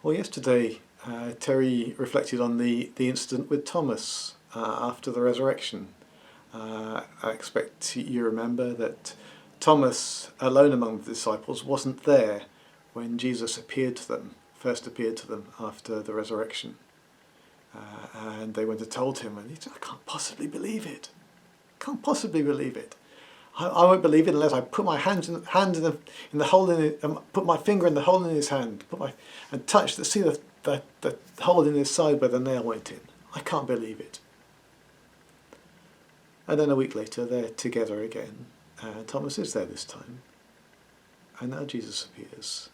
Well, yesterday Terry reflected on the incident with Thomas after the resurrection. I expect you remember that Thomas, alone among the disciples, wasn't there when Jesus first appeared to them after the resurrection. And they went and told him, and he said, "I can't possibly believe it. Can't possibly believe it. I won't believe it unless I put my hand in the hole in it, and put my finger in the hole in his hand, see the hole in his side where the nail went in. I can't believe it." And then a week later, they're together again, and Thomas is there this time, and now Jesus appears,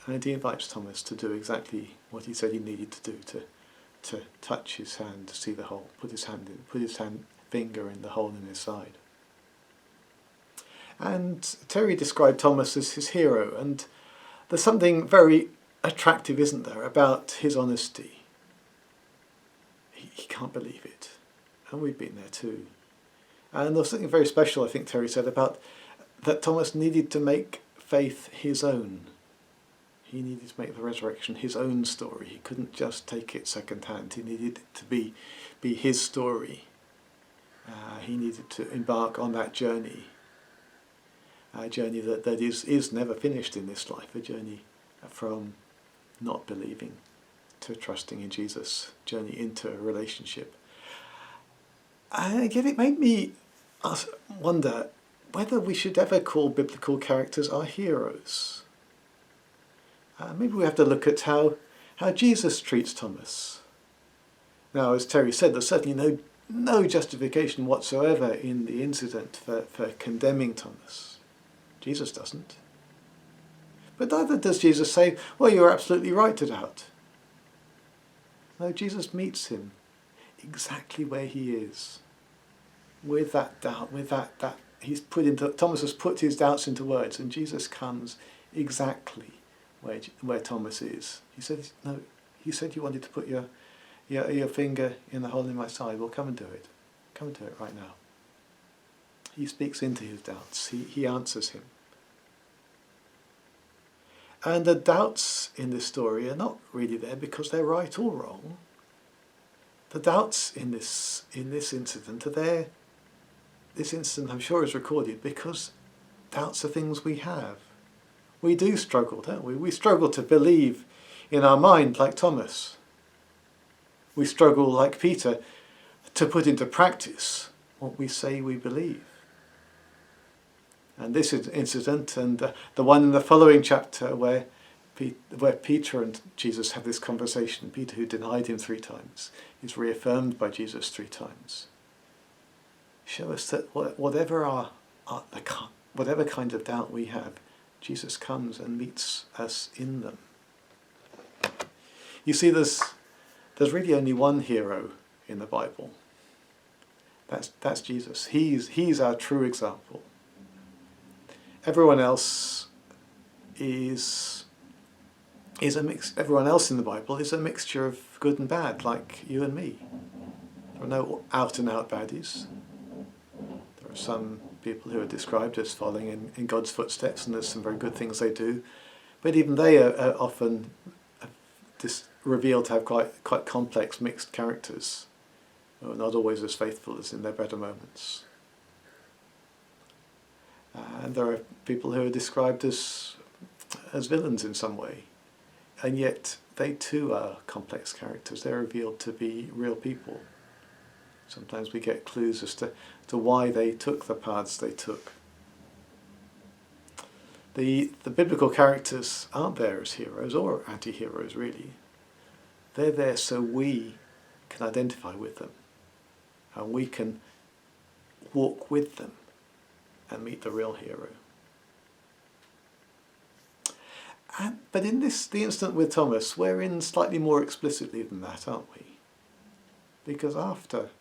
and he invites Thomas to do exactly what he said he needed to do, to touch his hand to see the hole, put his finger in the hole in his side. And Terry described Thomas as his hero, and there's something very attractive, isn't there, about his honesty. He can't believe it, and we've been there too. And there's something very special, I think Terry said, about that Thomas needed to make faith his own. He needed to make the resurrection his own story. He couldn't just take it second hand. He needed it to be his story. He needed to embark on that journey. A journey that is never finished in this life, a journey from not believing to trusting in Jesus, journey into a relationship. And again, it made me wonder whether we should ever call biblical characters our heroes. Maybe we have to look at how Jesus treats Thomas. Now, as Terry said, there's certainly no justification whatsoever in the incident for condemning Thomas. Jesus doesn't. But neither does Jesus say, "Well, you're absolutely right to doubt." No, Jesus meets him exactly where he is, with that doubt, with that Thomas has put his doubts into words, and Jesus comes exactly where Thomas is. He said, "No, you said you wanted to put your finger in the hole in my side. Well, come and do it. Come and do it right now." He speaks into his doubts. He answers him. And the doubts in this story are not really there because they're right or wrong. The doubts in this incident are there. This incident, I'm sure, is recorded because doubts are things we have. We do struggle, don't we? We struggle to believe in our mind like Thomas. We struggle like Peter to put into practice what we say we believe. And this incident and the one in the following chapter where Peter and Jesus have this conversation, Peter, who denied him 3 times, is reaffirmed by Jesus 3 times, show us that whatever kind of doubt we have, Jesus comes and meets us in them. You see, there's really only one hero in the Bible. That's Jesus. He's our true example. Everyone else is a mix. Everyone else in the Bible is a mixture of good and bad, like you and me. There are no out-and-out baddies. There are some people who are described as following in God's footsteps, and there's some very good things they do. But even they are often revealed to have quite complex, mixed characters, who are not always as faithful as in their better moments. And there are people who are described as villains in some way, and yet they too are complex characters. They're revealed to be real people. Sometimes we get clues as to why they took the paths they took. The biblical characters aren't there as heroes or anti-heroes, really. They're there so we can identify with them, and we can walk with them and meet the real hero. But in the incident with Thomas, we're in slightly more explicitly than that, aren't we? Because after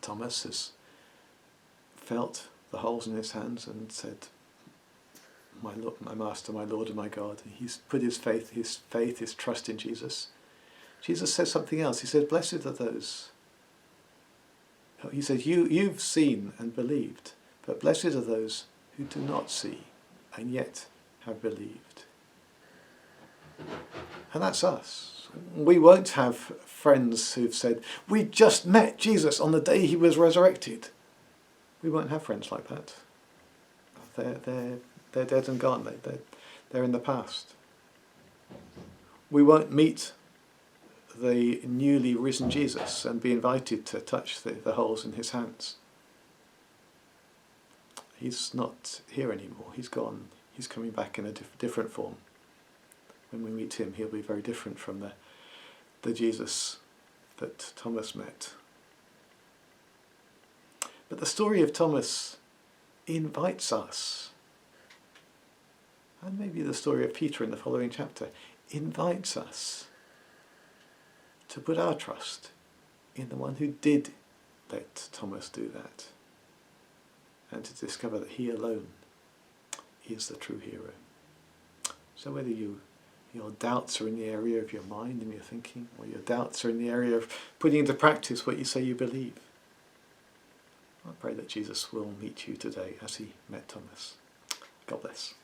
Thomas has felt the holes in his hands and said, "My Lord, my Master, my Lord and my God," he's put his faith, his trust in Jesus. Jesus says something else. He said, "Blessed are those." He said, "You've seen and believed, but blessed are those who do not see and yet have believed." And that's us. We won't have friends who've said, we just met Jesus on the day he was resurrected. We won't have friends like that. They're dead and gone. They're in the past. We won't meet the newly risen Jesus and be invited to touch the holes in his hands. He's not here anymore. He's gone. He's coming back in a different form. When we meet him, he'll be very different from the Jesus that Thomas met. But the story of Thomas invites us, and maybe the story of Peter in the following chapter, invites us to put our trust in the one who did let Thomas do that, and to discover that he alone is the true hero. So whether your doubts are in the area of your mind and your thinking, or your doubts are in the area of putting into practice what you say you believe, I pray that Jesus will meet you today as he met Thomas. God bless.